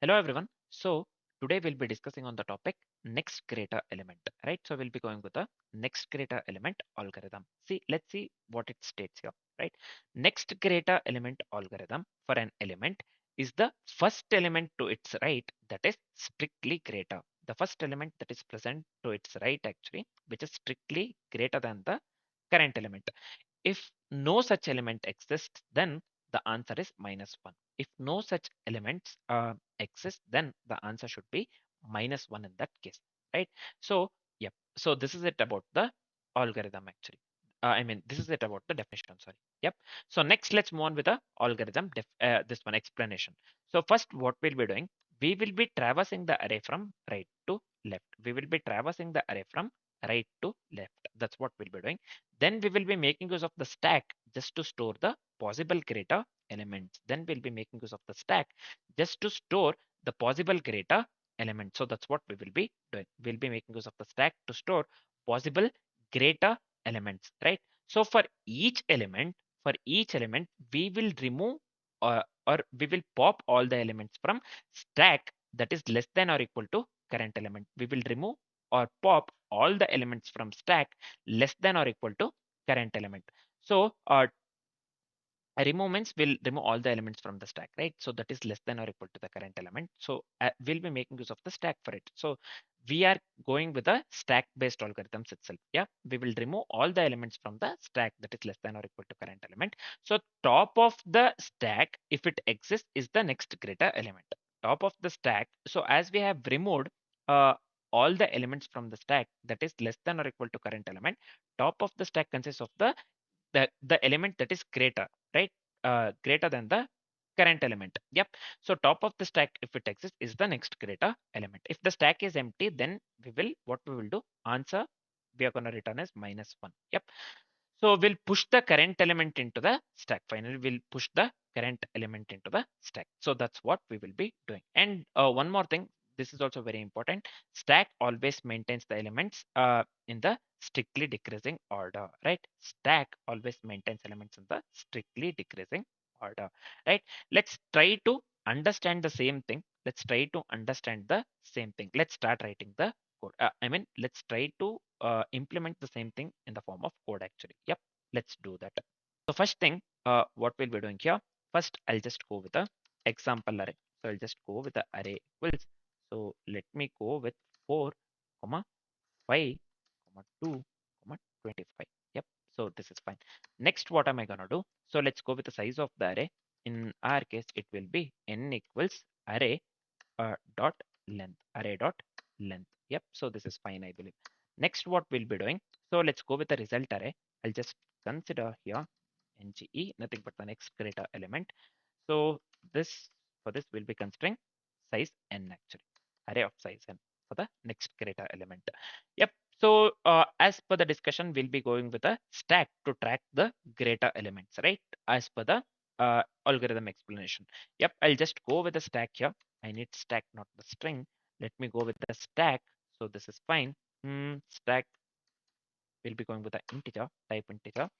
Hello everyone. So today we'll be discussing on the topic next greater element, right? So we'll be going with the next greater element algorithm. Let's see what it states here, right? Next greater element algorithm for an element is the first element to its right that is strictly greater. The first element that is present to its right actually, which is strictly greater than the current element. If no such element exists, then the answer is -1. If no such elements exist, then the answer should be -1 in that case, right? So, yep. So this is it about the algorithm actually. This is it about the definition. Sorry. Yep. So next, let's move on with the algorithm. This one explanation. So first, what we'll be doing, we will be traversing the array from right to left. We will be traversing the array from right to left. That's what we'll be doing. Then we will be making use of the stack just to store the possible greater elements. Then we'll be making use of the stack just to store the possible greater element. So that's what we will be doing. We'll be making use of the stack to store possible greater elements, right? So for each element, we will remove or we will pop all the elements from stack that is less than or equal to current element. We will remove or pop all the elements from stack less than or equal to current element. So remove means we'll remove all the elements from the stack, right? So that is less than or equal to the current element. So we'll be making use of the stack for it. So we are going with the stack based algorithms itself. Yeah, we will remove all the elements from the stack that is less than or equal to current element. So top of the stack, if it exists, is the next greater element. Top of the stack. So as we have removed uh, all the elements from the stack that is less than or equal to current element, top of the stack consists of the element that is greater, right? Greater than the current element. Yep. So top of the stack, if it exists, is the next greater element. If the stack is empty, then what we will do, answer we are going to return as -1. Yep. So we'll push the current element into the stack. Finally, we'll push the current element into the stack. So that's what we will be doing. And one more thing, this is also very important. Stack always maintains the elements in the strictly decreasing order, right? Stack always maintains elements in the strictly decreasing order, right? Let's try to understand the same thing. Let's try to understand the same thing. Let's start writing the code. Let's try to implement the same thing in the form of code actually. Yep, let's do that. So first thing, what we'll be doing here, first I'll just go with the example array. So I'll just go with the array equals. So let me go with 4, comma 5, comma 2, comma 25. Yep, so this is fine. Next, what am I gonna do? So let's go with the size of the array. In our case, it will be n equals array dot length, array dot length. Yep, so this is fine, I believe. Next, what we'll be doing, so let's go with the result array. I'll just consider here NGE, nothing but the next greater element. So this, for this, we'll be considering size n actually, array of size n for the next greater element. Yep. So as per the discussion, we'll be going with a stack to track the greater elements, right? As per the algorithm explanation. Yep, I'll just go with the stack here. I need stack, not the string. Let me go with the stack. So this is fine. Stack will be going with the integer, type integer.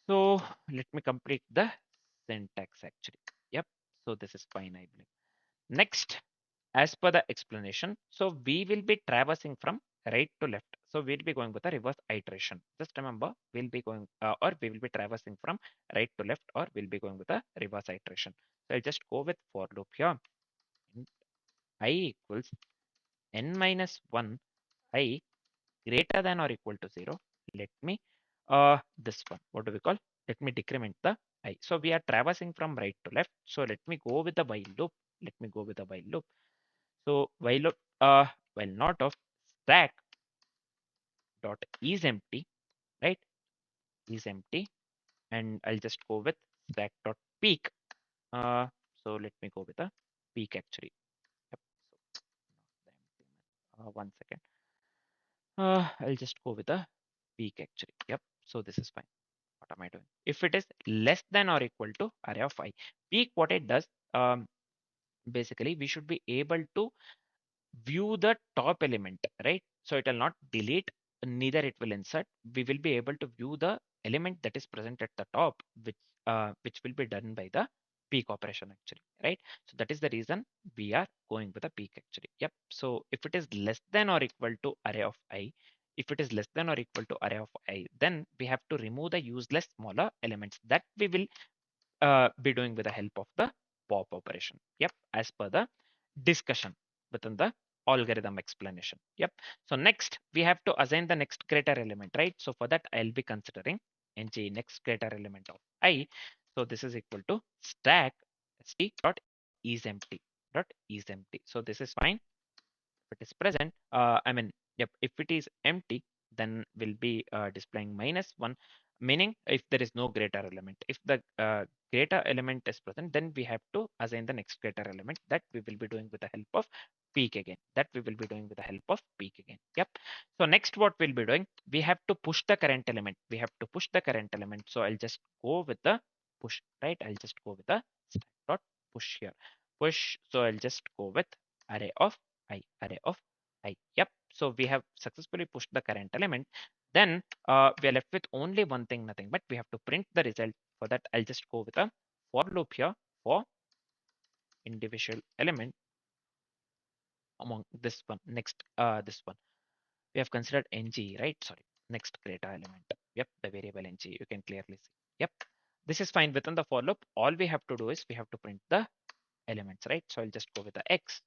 So let me complete the syntax actually. Yep. So this is fine, I believe. Next, as per the explanation, so we will be traversing from right to left. So we'll be going with a reverse iteration. Just remember, we'll be going or we will be traversing from right to left, or we'll be going with a reverse iteration. So I'll just go with for loop here. I equals n minus 1 I greater than or equal to 0. Let me this one, what do we call, let me decrement the I. So we are traversing from right to left. So let me go with the while loop. Let me go with the while loop. So while loop, while not of stack dot is empty, right, is empty, and I'll just go with stack dot peak. So let me go with the peak actually. Yep. So not the empty one second. I'll just go with the peak actually. Yep. So this is fine. What am I doing? If it is less than or equal to array of I, peak, what it does, basically we should be able to view the top element, right? So it will not delete, neither it will insert. We will be able to view the element that is present at the top, which will be done by the peak operation actually, right? So that is the reason we are going with a peak actually. Yep. So if it is less than or equal to array of I, if it is less than or equal to array of I, then we have to remove the useless smaller elements that we will be doing with the help of the pop operation. Yep, as per the discussion within the algorithm explanation. Yep. So next we have to assign the next greater element, right? So for that I'll be considering ng next greater element of I. So this is equal to stack st dot is empty dot is empty. So this is fine. If it is present, yep, if it is empty, then we'll be displaying -1, meaning if there is no greater element. If the greater element is present, then we have to assign the next greater element that we will be doing with the help of peak again. That we will be doing with the help of peak again. Yep. So next what we'll be doing, we have to push the current element. We have to push the current element. So I'll just go with the push, right? I'll just go with the stack dot push here. Push. So I'll just go with array of array of I. Yep. So we have successfully pushed the current element. Then we are left with only one thing, nothing but we have to print the result. For that, I'll just go with a for loop here for individual element among this one. Next, this one we have considered ng, right? Sorry, next greater element. Yep, the variable ng. You can clearly see. Yep, this is fine within the for loop. All we have to do is we have to print the elements, right? So I'll just go with the X.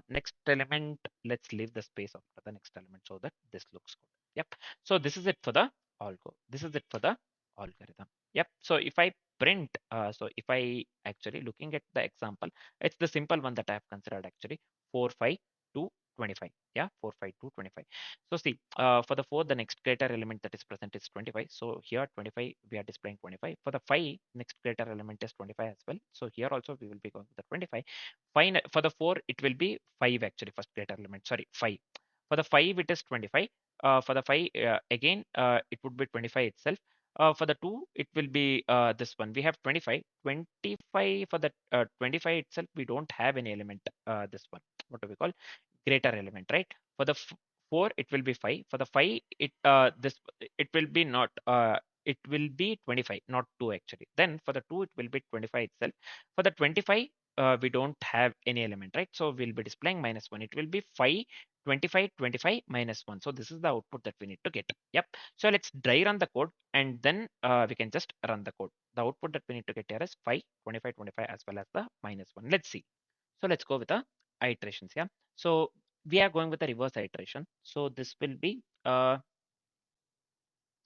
Next element, let's leave the space after the next element so that this looks good. Yep. So this is it for the algo. This is it for the algorithm. Yep. So if I print, so if I actually looking at the example, it's the simple one that I have considered actually 4, 5 to 25. Yeah, 4, 5 to 25. So see, for the 4, the next greater element that is present is 25. So here 25, we are displaying 25. For the 5, next greater element is 25 as well. So here also we will be going with the 25. Fine. For the 4, it will be 5 actually, first greater element. Sorry, 5. For the 5, it is 25. For the 5, again, it would be 25 itself. For the 2, it will be this one. We have 25. 25 for the 25 itself, we don't have any element. This one, what do we call? Greater element, right? For the 4, it will be 5. For the 5, it will be not. It will be 25, not 2 actually. Then for the 2, it will be 25 itself. For the 25, we don't have any element, right? So we'll be displaying -1. It will be 5, 25, 25 -1. So this is the output that we need to get. Yep. So let's dry run the code and then we can just run the code. The output that we need to get here is 5, 25, 25 as well as the -1. Let's see. So let's go with the iterations. Yeah. So we are going with the reverse iteration. So this will be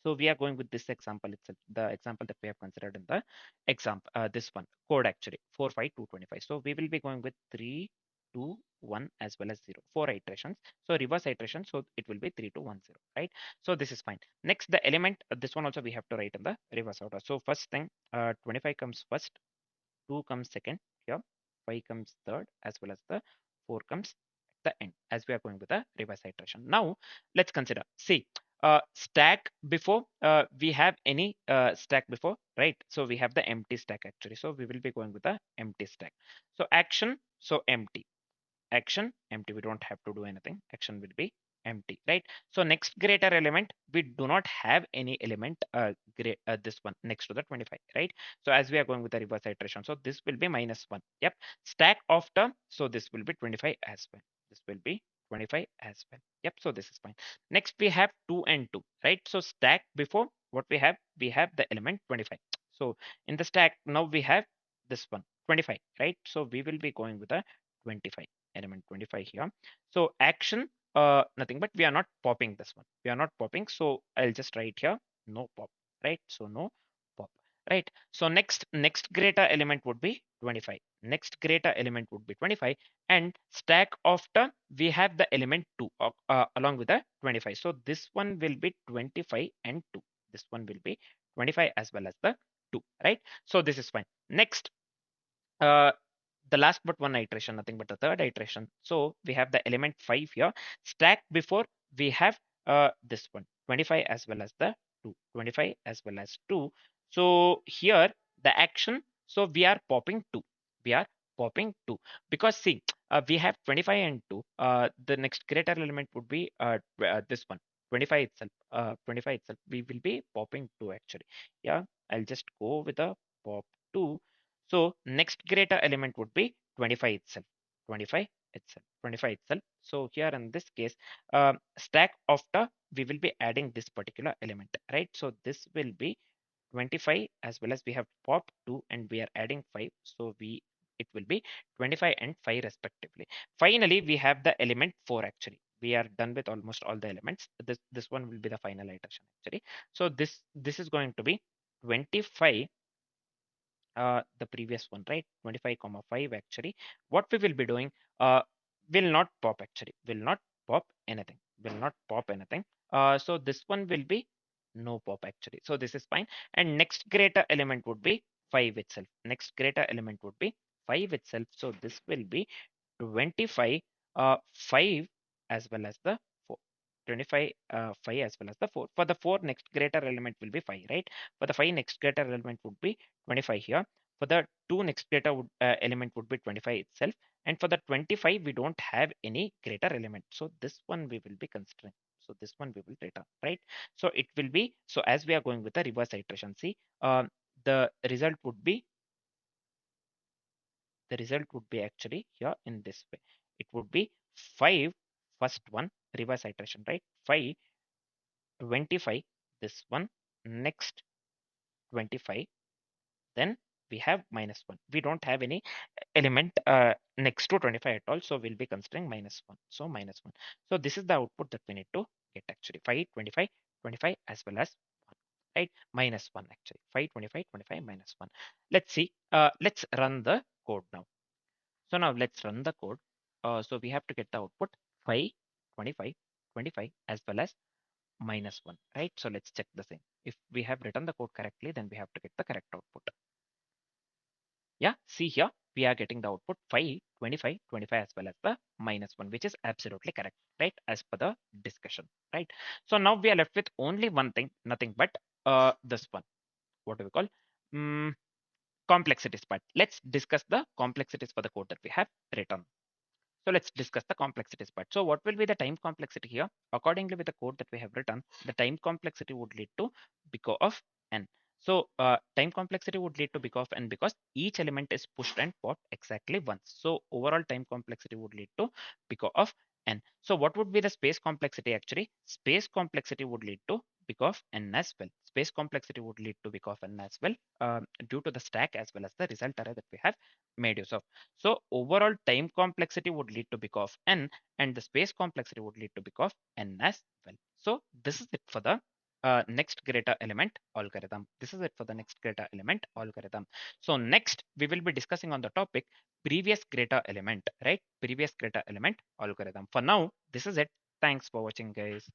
so we are going with this example itself, the example that we have considered in the example, this one code actually 4, 5, 2, 25. So we will be going with 3, 2, 1 as well as 0, 4 iterations. So reverse iteration, so it will be 3, 2, 1, 0, right? So this is fine. Next, the element, this one also we have to write in the reverse order. So first thing, 25 comes first, 2 comes second here, 5 comes third, as well as the 4 comes at the end, as we are going with the reverse iteration. Now let's consider, see, stack before, we have any stack before, right? So we have the empty stack actually. So we will be going with the empty stack. So action, so empty. Action empty, we don't have to do anything. Action will be empty, right? So next greater element, we do not have any element, this one next to the 25, right? So as we are going with the reverse iteration, so this will be -1. Yep. Stack after, so this will be 25 as well. This will be 25 as well. Yep. So this is fine. Next we have 2 and 2, right? So stack before, what we have the element 25. So in the stack now we have this one 25, right? So we will be going with a 25, element 25 here. So action, nothing but we are not popping this one. We are not popping. So I'll just write here no pop, right? So no pop, right? So next greater element would be 25. Next greater element would be 25, and stack after we have the element 2 along with the 25. So this one will be 25 and 2. This one will be 25 as well as the 2, right? So this is fine. Next, uh, the last but one iteration, nothing but the third iteration. So we have the element 5 here. Stack before we have this one 25 as well as the 2, 25 as well as 2. So here the action, so we are popping 2. We are popping 2 because see, we have 25 and 2. The next greater element would be this one 25 itself. 25 itself. We will be popping 2 actually. Yeah, I'll just go with a pop 2. So next greater element would be 25 itself. 25 itself. 25 itself. So here in this case, stack after we will be adding this particular element, right? So this will be 25 as well as we have pop 2 and we are adding 5. So it will be 25 and 5 respectively. Finally, we have the element 4 actually. We are done with almost all the elements. This one will be the final iteration actually. So this is going to be 25, the previous one, right? 25 comma 5 actually. What we will be doing, will not pop actually, will not pop anything, will not pop anything. So this one will be no pop actually. So this is fine. And next greater element would be 5 itself. Next greater element would be 5 itself. So this will be 25, 5 as well as the 4. 25, 5 as well as the 4. For the 4, next greater element will be 5, right? For the 5, next greater element would be 25 here. For the 2, next greater element would be 25 itself. And for the 25, we don't have any greater element. So this one we will be considering. So this one we will return, right? So it will be, so as we are going with the reverse iteration, see, the result would be, the result would be actually here in this way. It would be 5, first one, reverse iteration, right? 5, 25, this one, next 25, then we have -1. We don't have any element next to 25 at all. So we'll be considering -1. So -1. So this is the output that we need to get actually. 5, 25, 25 as well as 1, right? -1 actually. 5, 25, 25 -1. Let's see. Let's run the code now. So now let's run the code. So we have to get the output 5, 25, 25 as well as -1, right? So let's check the same. If we have written the code correctly, then we have to get the correct output. Yeah, see here, we are getting the output 5, 25, 25 as well as the -1, which is absolutely correct, right? As per the discussion, right? So now we are left with only one thing, nothing but this one. What do we call? Mm, complexities part. Let's discuss the complexities for the code that we have written. So let's discuss the complexities part. So what will be the time complexity here? Accordingly with the code that we have written, the time complexity would lead to big O of n. So time complexity would lead to big O of n because each element is pushed and popped exactly once. So overall time complexity would lead to big O of n. So what would be the space complexity actually? Space complexity would lead to big O of n as well. Space complexity would lead to big O of n as well, due to the stack as well as the result array that we have made use of. So overall time complexity would lead to big of n and the space complexity would lead to big of n as well. So this is it for the next greater element algorithm. This is it for the next greater element algorithm. So next we will be discussing on the topic previous greater element, right? Previous greater element algorithm. For now, this is it. Thanks for watching, guys.